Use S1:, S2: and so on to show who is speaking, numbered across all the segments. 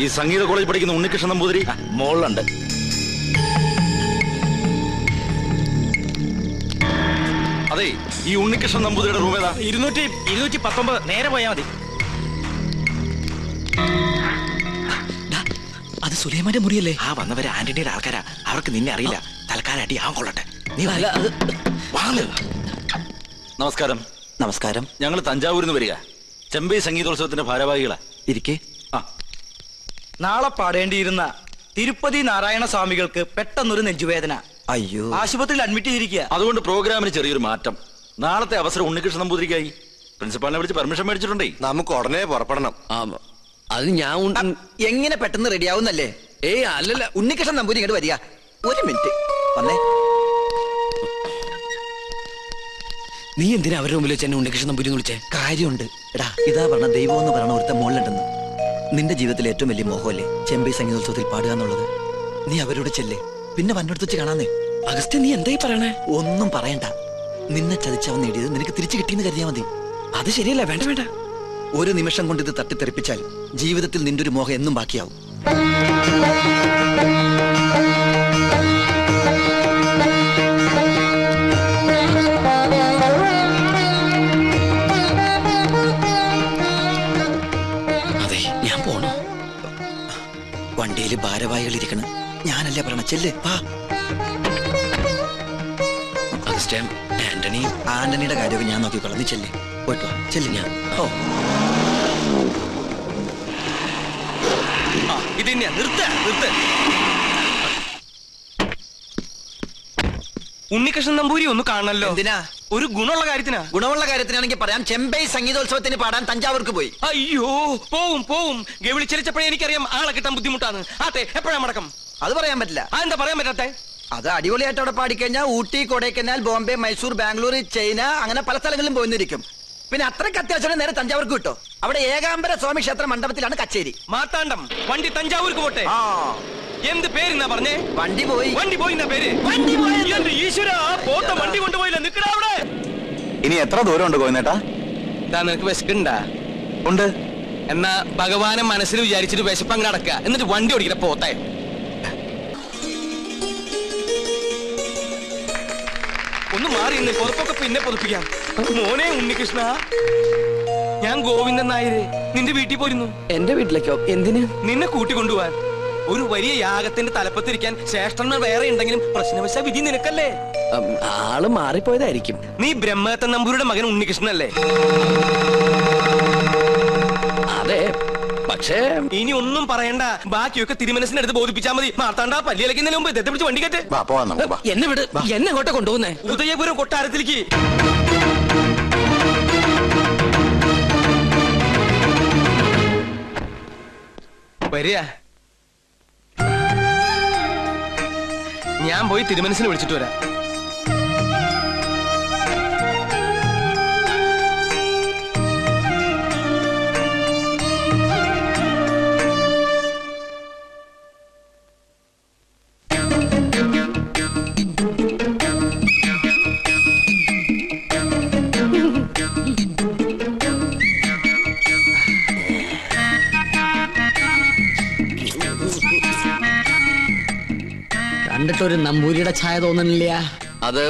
S1: ഈ സംഗീത കോളേജ് പഠിക്കുന്ന ഉണ്ണികൃഷ്ണൻ നമ്പൂതിരി
S2: മോളുണ്ട്.
S1: അതെ, ഈ ഉണ്ണികൃഷ്ണൻ നമ്പൂതിരിയുടെ റൂം ഏതാ?
S2: 219. നേരെ പോയാ മതി. അത് സുലൈമാന്റെ മുറിയല്ലേ? ആ വന്നവര് ആന്റണിയുടെ ആൾക്കാരാ. അവർക്ക് നിന്നെ അറിയില്ല. തൽക്കാലം അടി ആവാൻ കൊള്ളട്ടെ. നീ
S1: നമസ്കാരം.
S2: നമസ്കാരം.
S1: ഞങ്ങൾ തഞ്ചാവൂരിൽ നിന്ന് വരിക. ചെമ്പൈ സംഗീതോത്സവത്തിന്റെ ഭാരവാഹികളാ.
S2: ഇരിക്കേ.
S3: നാളെ പാടേണ്ടിയിരുന്ന തിരുപ്പതി നാരായണ സ്വാമികൾക്ക് പെട്ടെന്നൊരു നെഞ്ചുവേദന.
S2: അയ്യോ,
S3: ആശുപത്രിയിൽ അഡ്മിറ്റ് ചെയ്തിരിക്കുക.
S1: അതുകൊണ്ട് പ്രോഗ്രാമിന് ചെറിയൊരു മാറ്റം. നാളത്തെ അവസരം ഉണ്ണികൃഷ്ണൻ നമ്പൂതിരിക്കായി. പ്രിൻസിപ്പാളിനെ വിളിച്ച് പെർമിഷൻ മേടിച്ചിട്ടുണ്ടേ.
S4: നമുക്ക് ഉടനെ പുറപ്പെടണം.
S2: അത് ഞാൻ
S3: എങ്ങനെ പെട്ടെന്ന് റെഡിയാവുന്നല്ലേ?
S2: അല്ലല്ല,
S3: ഉണ്ണികൃഷ്ണൻ നമ്പൂരി ഇങ്ങോട്ട് വരിക. ഒരു മിനിറ്റ് വന്നേ.
S2: നീ എന്തിനാ അവരുടെ മുമ്പിൽ വെച്ച് എന്നെ ഉണ്ണികൃഷ്ണൻ നമ്പൂരി എന്ന് വിളിച്ചേ?
S3: കാര്യമുണ്ട്. എടാ, ഇതാ പറഞ്ഞ ദൈവം എന്ന് പറയണ ഒരുത്ത മുകളിലുണ്ടെന്ന്. നിന്റെ ജീവിതത്തിലെ ഏറ്റവും വലിയ മോഹമല്ലേ ചെമ്പൈ സംഗീതോത്സവത്തിൽ പാടുക എന്നുള്ളത്? നീ അവരോട് ചെല്ലേ, പിന്നെ വന്നെടുത്ത് വെച്ച് കാണാന്നേ.
S2: അഗസ്ത്യ, നീ എന്തായി പറയണേ?
S3: ഒന്നും പറയണ്ട. നിന്നെ ചതിച്ചവൻ നേടിയത് നിനക്ക് തിരിച്ചു കിട്ടിയെന്ന് കരുതിയാ മതി.
S2: അത് ശരിയല്ല. വേണ്ട വേണ്ട.
S3: ഒരു നിമിഷം കൊണ്ട് ഇത് തട്ടിത്തെറിപ്പിച്ചാൽ ജീവിതത്തിൽ നിന്റെ ഒരു മോഹം എന്നും ബാക്കിയാവും.
S2: അതെ, ഞാൻ പോണോ?
S3: വണ്ടിയിൽ ഭാരവാഹികൾ ഇരിക്കണം. ഞാനല്ലേ പറയണ, ചെല്ല് വാ.
S2: അഗസ്ത്യ,
S3: ആന്റണിയുടെ കാര്യമൊക്കെ ഞാൻ നോക്കിക്കോളാം. നീ ചെല്ല്, പോയിട്ട് വാ. ചെല്ല്. ഞാൻ
S2: ഇത് തന്നെയാ. നിർത്ത്. ഉണ്ണികൃഷ്ണൻ നമ്പൂരി ഒന്ന് കാണണല്ലോ.
S3: എന്തിനാ?
S2: ഒരു ഗുണമുള്ള കാര്യത്തിനാ.
S3: ഗുണമുള്ള കാര്യത്തിനാണെങ്കിൽ പറയാം. ചെമ്പൈ സംഗീതോത്സവത്തിന് പാടാൻ തഞ്ചാവൂർക്ക് പോയി.
S2: അയ്യോ, പോവും. ഗവിളി ചലിച്ചപ്പോഴേ എനിക്കറിയാം ആളെ കിട്ടാൻ ബുദ്ധിമുട്ടാണ്. ആട്ടെ, എപ്പോഴാ മടക്കം?
S3: അത് പറയാൻ പറ്റില്ല.
S2: എന്താ പറയാൻ പറ്റാത്തെ?
S3: അത് അടിപൊളിയായിട്ട് അവിടെ പാടിക്കഴിഞ്ഞാൽ ഊട്ടി, കൊടൈക്കനാൽ, ബോംബെ, മൈസൂർ, ബാംഗ്ലൂർ, ചൈന, അങ്ങനെ പല സ്ഥലങ്ങളിലും പോയിരിക്കും. പിന്നെ അത്രയ്ക്ക് അത്യാവശ്യം നേരെ തഞ്ചാവൂർക്ക് കിട്ടോ. അവിടെ ഏകാംബര സ്വാമി ക്ഷേത്ര മണ്ഡപത്തിലാണ് കച്ചേരി.
S2: മാർത്താണ്ഡം. വണ്ടി തഞ്ചാവൂർക്ക് പോട്ടെ. എന്ത് പേരെന്നാ പറഞ്ഞേ?
S3: വണ്ടി പോയി
S2: എന്നാ പേര്? ഈശ്വര, പോത്ത വണ്ടി കൊണ്ടുപോയില്ല. നിക്കടാ അവിടെ.
S4: ഇനി എത്ര ദൂരം ഉണ്ട് കോയിനേട്ടാ?
S2: നിനക്ക് വിശക്കുണ്ടാ?
S4: ഉണ്ട്.
S2: എന്നാ ഭഗവാനെ മനസ്സിൽ വിചാരിച്ചിട്ട് വിശപ്പ് അങ്ങ് നടക്കുക. എന്നിട്ട് വണ്ടി ഓടിക്കണ പോത്തെ. ഒന്ന് മാറി നിന്ന് പുറത്തൊക്കെ പിന്നെ പൊതുപ്പിക്കാം. മോനെ ഉണ്ണികൃഷ്ണ, ഞാൻ ഗോവിന്ദൻ നായര് നിന്റെ വീട്ടിൽ പോയിരുന്നു.
S5: എന്റെ വീട്ടിലേക്കോ? എന്തിന്?
S2: നിന്നെ കൂട്ടിക്കൊണ്ടുപോവാൻ. ഒരു വലിയ യാഗത്തിന്റെ തലപ്പത്തിരിക്കാൻ ശ്രേഷ്ഠന്മാർ വേറെ ഉണ്ടെങ്കിലും പ്രശ്നവശ വിധി നിനക്കല്ലേ?
S5: ആള് മാറിപ്പോയതായിരിക്കും.
S2: നീ ബ്രഹ്മദത്തൻ നമ്പൂരിയുടെ മകൻ ഉണ്ണികൃഷ്ണനല്ലേ?
S5: അതെ, പക്ഷേ
S2: ഇനി ഒന്നും പറയണ്ട. ബാക്കിയൊക്കെ തിരുമനസിനടുത്ത് ബോധിപ്പിച്ചാൽ മതി. മാർത്താണ്ട, പല്ലിയിലക്കുന്നതിന് മുമ്പ് ഇതത്തെ പിടിച്ച് വണ്ടി കെട്ട്.
S5: എന്നെ വിട്. എന്നെ അങ്ങോട്ടെ കൊണ്ടുപോകുന്നേ?
S2: ഉദയപുരം കൊട്ടാരത്തിലേക്ക്. വരിക. ഞാൻ പോയി തിരുമനസിനെ വിളിച്ചിട്ട് വരാം.
S5: കണ്ടിട്ടൊരു നമ്പൂരിയുടെ ഛായ തോന്നണില്ല.
S6: അത്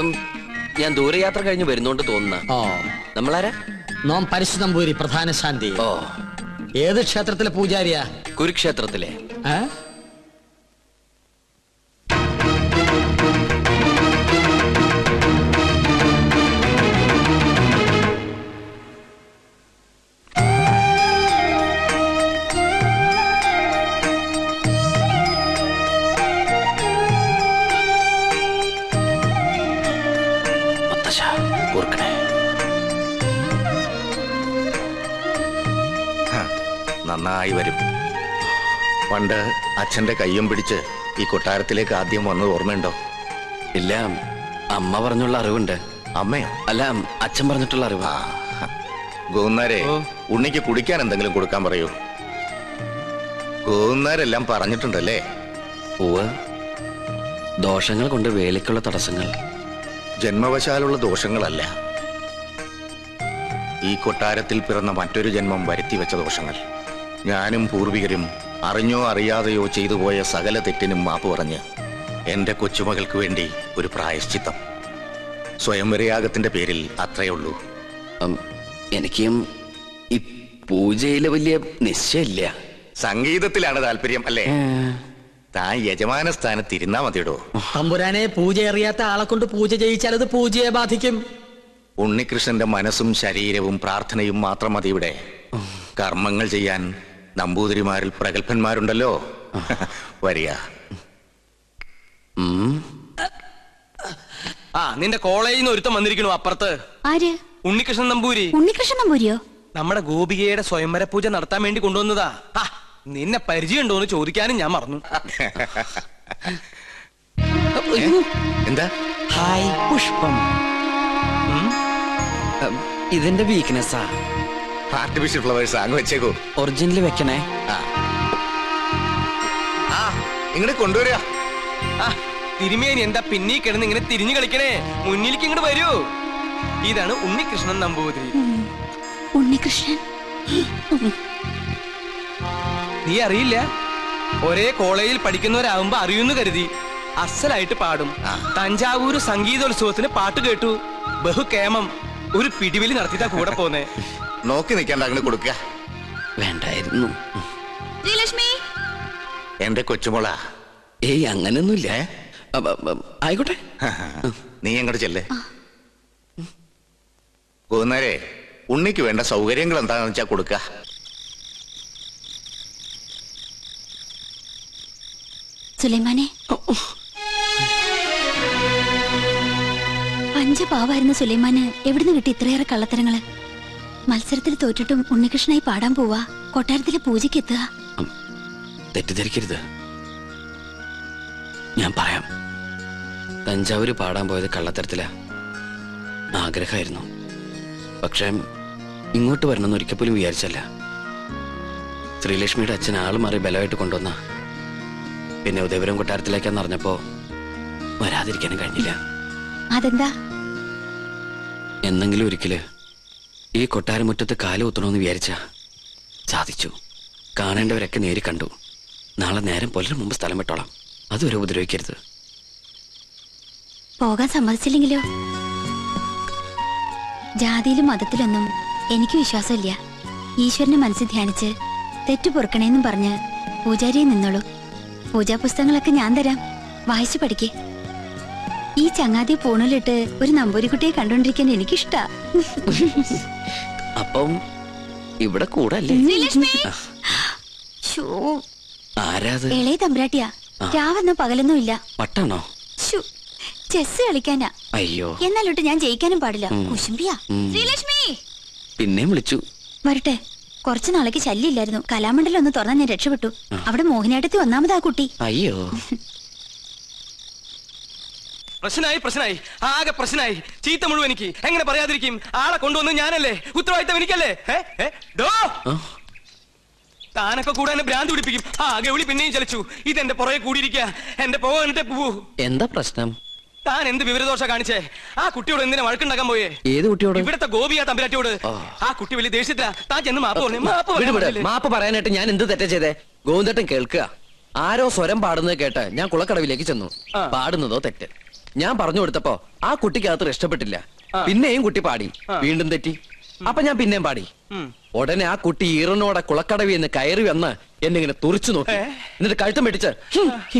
S6: ഞാൻ ദൂരയാത്ര കഴിഞ്ഞ് വരുന്നോണ്ട് തോന്നുന്ന. നമ്മളാരാ?
S5: നോം പരിശു നമ്പൂരി, പ്രധാന ശാന്തി. ഏത് ക്ഷേത്രത്തിലെ പൂജാരിയാ?
S6: കുരുക്ഷേത്രത്തിലെ.
S4: നന്നായി വരും. പണ്ട് അച്ഛന്റെ കയ്യും പിടിച്ച് ഈ കൊട്ടാരത്തിലേക്ക് ആദ്യം വന്നത് ഓർമ്മയുണ്ടോ?
S6: ഇല്ല, അമ്മ പറഞ്ഞുള്ള അറിവുണ്ട്.
S4: അമ്മയോ?
S6: അല്ല, അച്ഛൻ പറഞ്ഞിട്ടുള്ള അറിവ്.
S4: ഗോന്നാരെ, ഉണ്ണിക്ക് കുടിക്കാൻ എന്തെങ്കിലും കൊടുക്കാൻ പറയൂ. ഗോന്നാരെല്ലാം പറഞ്ഞിട്ടുണ്ടല്ലേ?
S6: പൂവ്, ദോഷങ്ങൾ കൊണ്ട് വേലിക്കുള്ള തടസ്സങ്ങൾ.
S4: ജന്മവശാലുള്ള ദോഷങ്ങളല്ല, ഈ കൊട്ടാരത്തിൽ പിറന്ന മറ്റൊരു ജന്മം വരുത്തി വെച്ച ദോഷങ്ങൾ. ഞാനും പൂർവികരും അറിഞ്ഞോ അറിയാതെയോ ചെയ്തു പോയ സകല തെറ്റിനും മാപ്പ് പറഞ്ഞ് എന്റെ കൊച്ചുമകൾക്ക് വേണ്ടി ഒരു പ്രായശ്ചിത്തം. സ്വയംവരയാഗത്തിന്റെ പേരിൽ അത്രയേ ഉള്ളൂ.
S6: എനിക്കും ഈ പൂജയില് വലിയ നിശ്ചയില്ല.
S4: സംഗീതത്തിലാണ് താല്പര്യം അല്ലേ? താൻ യജമാന സ്ഥാനത്ത് ഇരുന്നാ മതിയിടോ.
S5: തമ്പുരാനെ, പൂജ അറിയാത്ത ആളെ കൊണ്ട് പൂജ ചെയ്യിച്ചാൽ അത് പൂജയെ ബാധിക്കും.
S4: ഉണ്ണികൃഷ്ണന്റെ മനസ്സും ശരീരവും പ്രാർത്ഥനയും മാത്രം മതി ഇവിടെ. കർമ്മങ്ങൾ ചെയ്യാൻ നമ്പൂതിരിമാരിൽ പ്രഗത്ഭന്മാരുണ്ടല്ലോ. വരിക.
S2: നിന്റെ കോളേജിൽ നിന്ന് ഒരുത്തം വന്നിരിക്കണു അപ്പുറത്ത്.
S7: ആര്?
S2: ഉണ്ണികൃഷ്ണൻ നമ്പൂരി.
S7: ഉണ്ണികൃഷ്ണൻ നമ്പൂരിയോ?
S2: നമ്മുടെ ഗോപികയുടെ സ്വയംവര പൂജ നടത്താൻ വേണ്ടി കൊണ്ടുവന്നതാ. നിന്നെ പരിചയമുണ്ടോന്ന് ചോദിക്കാനും ഞാൻ മറന്നു.
S4: എന്താ?
S6: ഹായ് പുഷ്പം. ഇതിന്റെ വീക്ക്നെസ്സാ.
S4: ആർട്ടിഫിഷ്യൽ ഫ്ലവേഴ്സ് അങ്ങ് വെച്ചേക്കോ.
S6: ഒറിജിനൽ വെക്കണേ.
S4: ഇങ്ങോട്ട് കൊണ്ടുവരിക.
S2: തിരുമേനി എന്താ പിന്നീ കിടന്ന് ഇങ്ങനെ തിരിഞ്ഞു കളിക്കണേ? മുന്നിലേക്ക് ഇങ്ങോട്ട് വരൂ. ഇതാണ് ഉണ്ണികൃഷ്ണൻ നമ്പൂതിരി.
S7: ഉണ്ണികൃഷ്ണൻ
S2: നീ അറിയില്ല? ഒരേ കോളേജിൽ പഠിക്കുന്നവരാകുമ്പോ അറിയുന്നു കരുതി. അസലായിട്ട് പാടും. തഞ്ചാവൂര് സംഗീതോത്സവത്തിന് പാട്ട് കേട്ടു. ബഹുകേമം. ഒരു പിടിവലി നടത്തിയിട്ടാ കൂടെ പോന്നേ.
S4: നോക്കി നിൽക്കാണ്ട് അങ്ങനെ കൊടുക്കുക.
S6: വേണ്ടായിരുന്നു.
S7: ശ്രീലക്ഷ്മി,
S4: എന്റെ കൊച്ചുമോളാ.
S6: ഏയ് അങ്ങനൊന്നുമില്ല. ആയിക്കോട്ടെ.
S4: നീ അങ്ങോട്ട് ചെല്ലേ. ഗോകുന്നേരെ, ഉണ്ണിക്ക് വേണ്ട സൗകര്യങ്ങൾ എന്താണെന്ന് വെച്ചാ കൊടുക്ക.
S7: സുലൈമാനെ, പഞ്ചപാവായിരുന്ന സുലൈമാന് എവിടുന്ന് കിട്ടി ഇത്രയേറെ കള്ളത്തരങ്ങള്? മത്സരത്തിൽ തോറ്റിട്ടും ഉണ്ണികൃഷ്ണനായി പാടാൻ പോവാ. കൊട്ടാരത്തിലെ പൂജയ്ക്ക് എത്തുക.
S6: തെറ്റിദ്ധരിക്കരുത്. ഞാൻ പറയാം. തഞ്ചാവൂര് പാടാൻ പോയത് കള്ളത്തരത്തിലാ. ആഗ്രഹമായിരുന്നു. പക്ഷേ ഇങ്ങോട്ട് വരണമെന്ന് ഒരിക്കൽ പോലും വിചാരിച്ചല്ല. ശ്രീലക്ഷ്മിയുടെ അച്ഛൻ ആള് മാറി ബലമായിട്ട് കൊണ്ടുവന്ന. പിന്നെ ഉദയപുരം കൊട്ടാരത്തിലേക്കാന്ന് അറിഞ്ഞപ്പോ വരാതിരിക്കാനും കഴിഞ്ഞില്ല.
S7: അതെന്താ?
S6: എന്നെങ്കിലും ഒരിക്കല് ഈ കൊട്ടാരമുറ്റത്ത് കാല് കുത്തണമെന്ന് വിചാരിച്ച സാധിച്ചു. കാണേണ്ടവരൊക്കെ നേരി കണ്ടു. നാളെ നേരം പുലരും മുമ്പ് സ്ഥലം വിട്ടോളാം. അതുവരെ ഉപദ്രവിക്കരുത്.
S7: പോകാൻ സമ്മതിച്ചില്ലെങ്കിലോ? ജാതിയിലും മതത്തിലൊന്നും എനിക്ക് വിശ്വാസമില്ല. ഈശ്വരനെ മനസ്സിൽ ധ്യാനിച്ച് തെറ്റു പൊറുക്കണേന്നും പറഞ്ഞ് പൂജാരിയെ നിന്നോളൂ. പൂജാ പുസ്തകങ്ങളൊക്കെ ഞാൻ തരാം. വായിച്ചു പഠിക്കേ. ഈ ചങ്ങാതി പൂണലിട്ട് ഒരു നമ്പൂരിക്കുട്ടിയെ കണ്ടോണ്ടിരിക്കാൻ എനിക്കിഷ്ടാ.
S6: അപ്പം ഇവിടെ കൂടല്ലേ? ആരാത്?
S7: ഇളയ തമ്പുരാട്ടിയാ. രാവെന്നോ പകലൊന്നും ഇല്ല.
S6: പട്ടാണോ?
S7: ചെസ് കളിക്കാനാ.
S6: അയ്യോ,
S7: എന്നാലോട്ട് ഞാൻ ജയിക്കാനും പാടില്ല. കുശുംബിയാ. ശ്രീലക്ഷ്മി
S6: പിന്നെയും വിളിച്ചു.
S7: വരട്ടെ. കുറച്ചു നാളേക്ക് ശല്യമില്ലായിരുന്നു. കലാമണ്ഡലം ഒന്ന് തുറന്നാൽ ഞാൻ രക്ഷപ്പെട്ടു. അവിടെ മോഹിനിയാട്ടത്തിൽ ഒന്നാമതാ കുട്ടി.
S6: അയ്യോ,
S2: പ്രശ്നമായി. ആകെ പ്രശ്നമായി. ചീത്ത മുഴുവൻ എനിക്ക്. എങ്ങനെ പറയാതിരിക്കും? ആളെ കൊണ്ടുവന്ന് ഞാനല്ലേ. ഉത്തരവാദിത്തം എനിക്കല്ലേ? താനൊക്കെ കൂടെ എന്നെ ഭ്രാന്ത് പിടിപ്പിക്കും. ഗൗളി പിന്നെയും ചലിച്ചു. ഇതെന്റെ പുറകെ കൂടിയിരിക്കുക. എന്റെ പോകാനിട്ടേ പോവൂ.
S6: എന്താ പ്രശ്നം?
S2: താൻ എന്ത് വിവരദോഷ കാണിച്ചേ? ആ കുട്ടിയോട് എന്തിനാ വഴക്കുണ്ടാക്കാൻ പോയേ?
S6: ഏത് കുട്ടിയോട്?
S2: ഇവിടത്തെ ഗോപിയാ തമ്പുരാട്ടിയോട്. ആ കുട്ടി വലിയ ദേഷ്യത്തിലാ. താൻ ചെന്ന്
S6: മാപ്പ് പറയാനായിട്ട് ഞാൻ എന്ത് തെറ്റാ ചെയ്തേ? ഗോവിന്ദേട്ടൻ കേൾക്കുക. ആരോ സ്വരം പാടുന്നത് കേട്ട് ഞാൻ കുളക്കടവിലേക്ക് ചെന്നു. പാടുന്നതോ തെറ്റ്. ഞാൻ പറഞ്ഞു കൊടുത്തപ്പോ ആ കുട്ടിക്കകത്ത് ഇഷ്ടപ്പെട്ടില്ല. പിന്നെയും കുട്ടി പാടി. വീണ്ടും തെറ്റി. അപ്പൊ ഞാൻ പിന്നെയും പാടി. ഉടനെ ആ കുട്ടി ഈറനോടെ കുളക്കടവി എന്ന് കയറി വന്ന് എന്നെ ഇങ്ങനെ തുറിച്ചു നോക്കി. എന്നിട്ട് കഴുത്തം വെട്ടിച്ച്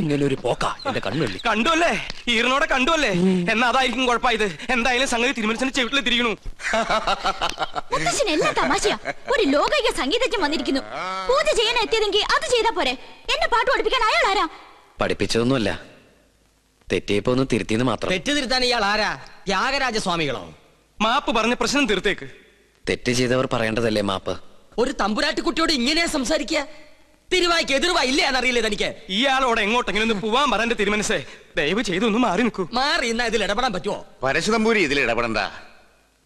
S6: ഇങ്ങനെ ഒരു പോക്ക എന്റെ കണ്ണുള്ളി.
S2: കണ്ടുവല്ലേ? ഈറനോടെ കണ്ടുവല്ലേ? എന്നാ അതായിരിക്കും കുഴപ്പമായത്. എന്തായാലും സംഗതി തിരുമനസിന്റെ ചെവിട്ടിൽ തിരിയണു.
S7: എന്നാ തമാശയാ? ഒരു ലോകൈക സംഗീതജ്ഞൻ വന്നിരിക്കുന്നു. പൂജ ചെയ്യാൻ എത്തിയതെങ്കിൽ അത് ചെയ്താ പോരെ. എന്നെ പാട്ട് പഠിപ്പിക്കാൻ അയാൾ ആരാ?
S6: പഠിപ്പിച്ചതൊന്നുമല്ല, തെറ്റിയപ്പോ ഒന്ന് തിരുത്തിന്ന് മാത്രം.
S5: തെറ്റ് തിരുത്താൻ ഇയാൾ ആരാ? ത്യാഗരാജസ്വാമികളോ?
S2: മാപ്പ് പറഞ്ഞ പ്രശ്നം തീർത്തേക്ക്.
S6: തെറ്റ് ചെയ്തവർ പറയേണ്ടതല്ലേ മാപ്പ്?
S5: ഒരു തമ്പുരാട്ടിക്കുട്ടിയോട് ഇങ്ങനെ സംസാരിക്കുക? തിരുവായ്ക്ക് എതിർവായില്ലേ എന്നറിയില്ലേ തനിക്ക്?
S2: ഇയാളോട് എങ്ങോട്ടെങ്കിലും ഒന്ന് പോവാൻ പറന്റെ തിരുമനസേ. ദയവ് ചെയ്തൊന്ന് മാറി നിൽക്കൂ.
S5: മാറി ഇന്നാ ഇതിൽ ഇടപെടാൻ പറ്റുമോ?
S4: പരശുതമ്പൂരി ഇതിൽ ഇടപെടണ്ട.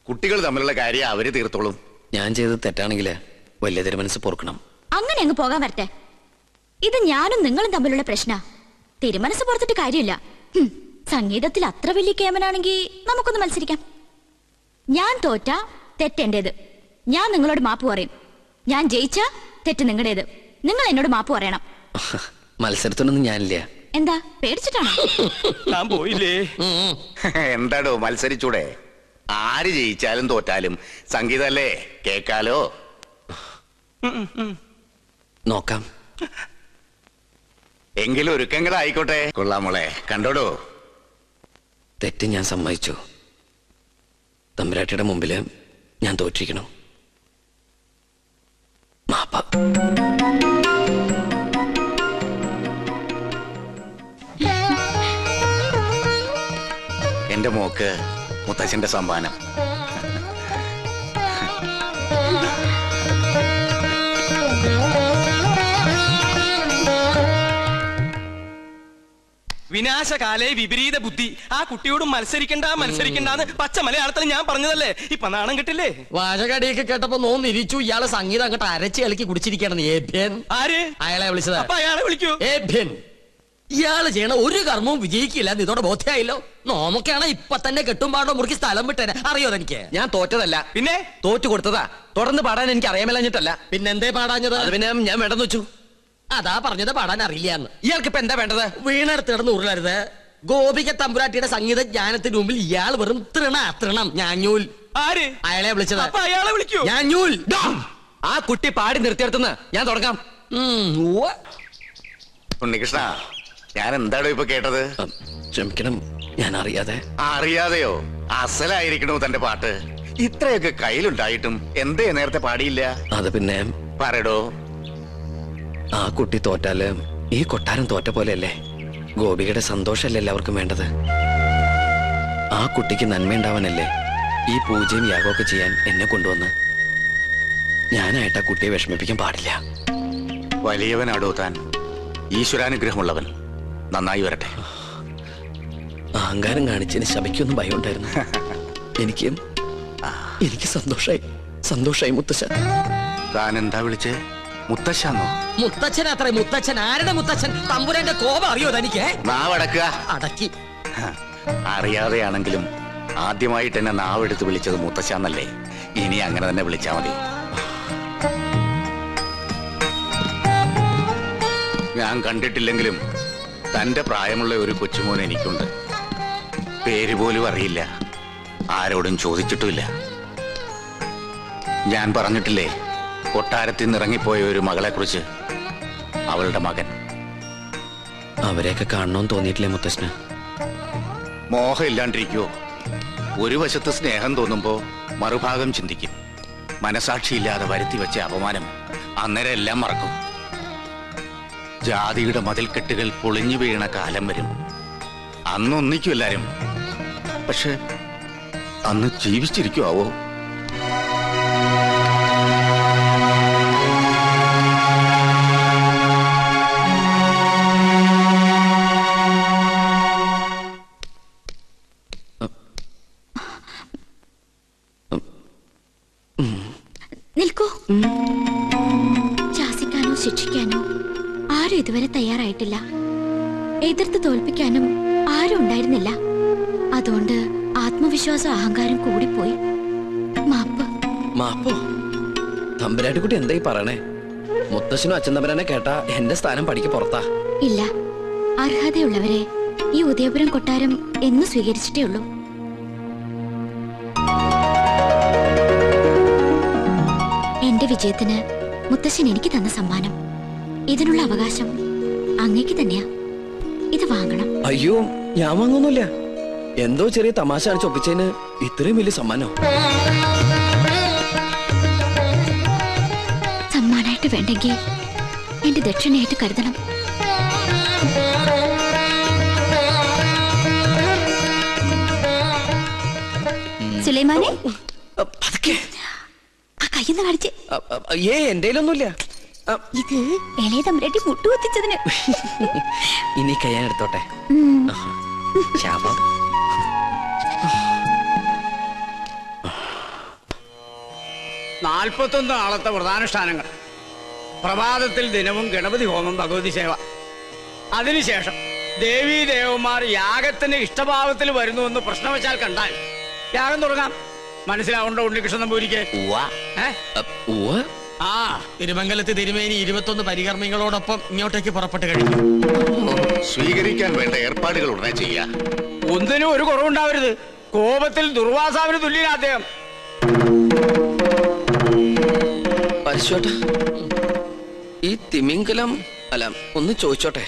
S4: കുട്ടികൾ തമ്മിലുള്ള കാര്യം അവര് തീർത്തോളും.
S6: ഞാൻ ചെയ്തത് തെറ്റാണെങ്കില് വലിയ തിരുമനസ് പൊറുക്കണം.
S7: അങ്ങനെ അങ്ങ് പോകാൻ വരട്ടെ. ഇത് ഞാനും നിങ്ങളും തമ്മിലുള്ള പ്രശ്ന. തിരുമനസ് പുറത്തിട്ട് കാര്യമില്ല. സംഗീതത്തിൽ അത്ര വലിയ കേമനാണെങ്കിൽ നമുക്കൊന്ന് മത്സരിക്കാം. ഞാൻ തോറ്റ തെറ്റെന്റേത്. ഞാൻ നിങ്ങളോട് മാപ്പ് പറയും. ഞാൻ ജയിച്ച തെറ്റ് നിങ്ങളുടേത്. നിങ്ങൾ എന്നോട് മാപ്പ് പറയണം.
S6: മത്സരത്തിനൊന്നും ഞാനില്ല.
S7: എന്താ പേടിച്ചിട്ടാണോ?
S2: ഞാൻ പോയില്ലേ?
S4: എന്താടോ മത്സരിച്ചൂടെ? ആര് ജയിച്ചാലും തോറ്റാലും സംഗീതല്ലേ, കേക്കാലോ.
S6: നോക്കാം.
S4: എങ്കിലും ഒരുക്കങ്ങളായിക്കോട്ടെ. കൊള്ളാം മോളെ, കണ്ടോടോ.
S6: തെറ്റ് ഞാൻ സമ്മതിച്ചു. തമ്പുരാട്ടിയുടെ മുമ്പില് ഞാൻ തോറ്റിരിക്കണം. മാപ്പ.
S4: എന്റെ മോക്ക് മുത്തച്ഛന്റെ സമ്മാനം.
S2: വിനാശകാലേ വിപരീത ബുദ്ധി. ആ കുട്ടിയോട് മത്സരിക്കണ്ടെന്ന് പച്ച മലയാളത്തിൽ ഞാൻ പറഞ്ഞതല്ലേ? ഇപ്പൊ നാണം കിട്ടില്ലേ?
S5: വാചകടിയൊക്കെ കേട്ടപ്പോ നോന്നിരിച്ചു. ഇയാള് സംഗീതം അങ്ങോട്ട് അരച്ച് കളിക്കി കുടിച്ചിരിക്കണം.
S2: ആര്?
S5: അയാളെ വിളിച്ചത്.
S2: അപ്പൊ അയാളെ വിളിക്കൂ.
S5: ഇയാള് ചെയ്യണ ഒരു കർമ്മവും വിജയിക്കില്ല. ഇതോടെ ബോധ്യായില്ലോ. നോമൊക്കെയാണ് ഇപ്പൊ തന്നെ കെട്ടും പാടോ മുറുക്കി സ്ഥലം വിട്ടേനെ. അറിയോ എനിക്ക്?
S6: ഞാൻ തോറ്റതല്ല,
S2: പിന്നെ
S6: തോറ്റു കൊടുത്തതാ. തുടർന്ന് പാടാൻ എനിക്ക് അറിയാമല്ലഞ്ഞിട്ടല്ല.
S5: പിന്നെന്തേ പാടാഞ്ഞത്?
S6: അത് പിന്നെ ഞാൻ വേണ്ടെന്ന് വെച്ചു.
S5: അതാ പറഞ്ഞത് പാടാൻ അറിയില്ലാന്ന്.
S6: ഇയാൾക്ക് ഇപ്പൊ എന്താ വേണ്ടത്?
S5: വീണെടുത്ത് കിടന്ന് ഉരുളരുത്. ഗോപിക തമ്പുരാട്ടിയുടെ സംഗീത ജ്ഞാനത്തിന് മുമ്പിൽ ഇയാൾ വെറും തൃണം ഞാഞ്ഞൂൽ.
S2: ആര്?
S5: അയാളെ വിളിച്ചത്.
S2: അപ്പൊ അയാളെ വിളിക്കൂ.
S5: ഞാഞ്ഞൂൽ.
S6: ആ കുട്ടി പാടി നിർത്തിയെടുത്തുനിന്ന് ഞാൻ തുടങ്ങാം.
S4: ഉണ്ണികൃഷ്ണ, ഞാൻ എന്താടോ ഇപ്പൊ കേട്ടത്?
S6: ക്ഷമിക്കണം, ഞാൻ അറിയാതെ.
S4: അറിയാതെയോ? അസലായിരിക്കണോ തന്റെ പാട്ട്? ഇത്രയൊക്കെ കയ്യിലുണ്ടായിട്ടും എന്തേ നേരത്തെ പാടിയില്ല?
S6: അത് പിന്നെ
S4: പറയടോ.
S6: ആ കുട്ടി തോറ്റാല് ഈ കൊട്ടാരം തോറ്റ പോലെയല്ലേ? ഗോപികയുടെ സന്തോഷമല്ലേ എല്ലാവർക്കും വേണ്ടത്? ആ കുട്ടിക്ക് നന്മയുണ്ടാവാനല്ലേ ഈ പൂജയും യാഗമൊക്കെ ചെയ്യാൻ എന്നെ കൊണ്ടുവന്ന്. ഞാനായിട്ട് ആ കുട്ടിയെ വിഷമിപ്പിക്കാൻ പാടില്ല.
S4: വലിയവനാടോ താൻ, ഈശ്വരാനുഗ്രഹമുള്ളവൻ. നന്നായി വരട്ടെ.
S6: അഹങ്കാരം കാണിച്ചതിന് ശപിക്കൊന്നും ഭയം ഉണ്ടായിരുന്നു. എനിക്ക് സന്തോഷായി മുത്തശ്ശ.
S4: താൻ എന്താ വിളിച്ചേ? മുത്തശ്ശാന്നോ?
S5: മുത്തച്ഛൻ അത്ര മുത്തച്ഛൻ. ആരുടെ മുത്തച്ഛൻ? തമ്പുരാന്റെ കോപം അറിയോ തനിക്ക്?
S4: നാവടക്കുക.
S5: അടക്കി.
S4: അറിയാതെയാണെങ്കിലും ആദ്യമായിട്ട് എന്നെ നാവെടുത്ത് വിളിച്ചത് മുത്തശ്ശാന്നല്ലേ? ഇനി അങ്ങനെ തന്നെ വിളിച്ചാ മതി. ഞാൻ കണ്ടിട്ടില്ലെങ്കിലും തന്റെ പ്രായമുള്ള ഒരു കൊച്ചുമോൻ എനിക്കുണ്ട്. പേര് പോലും അറിയില്ല, ആരോടും ചോദിച്ചിട്ടുമില്ല. ഞാൻ പറഞ്ഞിട്ടില്ലേ കൊട്ടാരത്തിൽ നിന്ന് ഇറങ്ങിപ്പോയ ഒരു മകളെ കുറിച്ച്? അവളുടെ മകൻ.
S6: അവരെയൊക്കെ കാണണമെന്ന് തോന്നിയിട്ടില്ലേ മുത്തശ്ശന്?
S4: മോഹം ഇല്ലാണ്ടിരിക്കുവോ? ഒരു വശത്ത് സ്നേഹം തോന്നുമ്പോ മറുഭാഗം ചിന്തിക്കും. മനസാക്ഷിയില്ലാതെ വരുത്തി വെച്ച അപമാനം അന്നേരം എല്ലാം മറക്കും. ജാതിയുടെ മതിൽക്കെട്ടുകൾ പൊളിഞ്ഞു വീണ കാലം വരും. അന്ന് ഒന്നിക്കും എല്ലാരും. പക്ഷെ അന്ന് ജീവിച്ചിരിക്കുവോ?
S7: നിൽക്കൂ. ശാസിക്കാനോ ശിക്ഷിക്കാനോ ആരും ഇതുവരെ തയ്യാറായിട്ടില്ല. എതിർത്ത് തോൽപ്പിക്കാനും ആരും ഉണ്ടായിരുന്നില്ല. അതുകൊണ്ട് ആത്മവിശ്വാസം അഹങ്കാരം കൂടിപ്പോയി.
S6: മാപ്പോ? തമ്പുരാട്ടിക്കുട്ടി എന്തായി പറയണേ? മുത്തശ്ശനും അച്ഛൻ തമ്പുരാനെ കേട്ടാ എന്റെ സ്ഥാനം പടിക്ക് പുറത്താ.
S7: ഇല്ല, അർഹതയുള്ളവരെ ഈ ഉദയപുരം കൊട്ടാരം എന്ന് സ്വീകരിച്ചിട്ടേ ഉള്ളൂ. എന്റെ വിജയത്തിന് മുത്തശ്ശൻ എനിക്ക് തന്ന സമ്മാനം. ഇതിനുള്ള അവകാശം അങ്ങേക്ക് തന്നെയാ. ഇത് വാങ്ങണം.
S6: അയ്യോ, ഞാൻ വാങ്ങുന്നില്ല. എന്തോ ചെറിയ തമാശ അടിച്ച് ഒപ്പിച്ചതിന് ഇത്രയും വലിയ സമ്മാനോ?
S7: സമ്മാനായിട്ട് വേണ്ടെങ്കിൽ എന്റെ ദക്ഷിണയായിട്ട് കരുതണം. സുലൈമാനെ, ആ കയ്യെന്ന് കാണിച്ച്.
S6: എന്തേലൊന്നുമില്ല.
S7: ഇത് ഇളയ തമ്പുരാട്ടി മുട്ടുകുത്തിച്ചതിന്.
S6: ഇനി കയ്യാൻ എടുത്തോട്ടെ. ശാപം.
S8: 41 നാളത്തെ വ്രതാനുഷ്ഠാനങ്ങൾ. പ്രഭാതത്തിൽ ദിനവും ഗണപതി ഹോമം, ഭഗവതി സേവ. അതിനുശേഷം ദേവീദേവന്മാർ യാഗത്തിന് ഇഷ്ടഭാവത്തിൽ വരുന്നുവെന്ന് പ്രശ്നവശാൽ കണ്ടാൽ യാഗം തുടങ്ങാം. മനസ്സിലാവുണ്ടോ ഉണ്ണികൃഷ്ണൻ നമ്പൂരിക്ക്?
S5: ആ തിരുമംഗലത്ത് തിരുമേനി 21 പരികർമ്മികളോടൊപ്പം ഇങ്ങോട്ടേക്ക് പുറപ്പെട്ട് കഴിഞ്ഞു.
S4: സ്വീകരിക്കാൻ വേണ്ട ഏർപ്പാടുകൾ ഉടനെ ചെയ്യാം.
S8: ഒന്നിനും ഒരു കുറവുണ്ടാവരുത്. കോപത്തിൽ ദുർവാസാവിന് തുല്യനാ അദ്ദേഹം.
S6: പരിശോട്ടെ, ഈ തിമിംഗലം അല്ല, ഒന്ന് ചോദിച്ചോട്ടെ,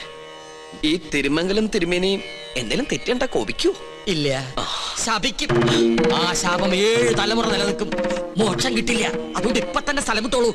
S6: ഈ തിരുമംഗലം തിരുമേനിയും എന്തെങ്കിലും തെറ്റണ്ട കോപിക്കൂ?
S5: ഇല്ല, ശപിക്കും. ആ ശാപം 7 തലമുറ നിലനിൽക്കും. മോക്ഷം കിട്ടില്ല. അതുകൊണ്ട് ഇപ്പൊ തന്നെ സ്ഥലം വിട്ടോളൂ.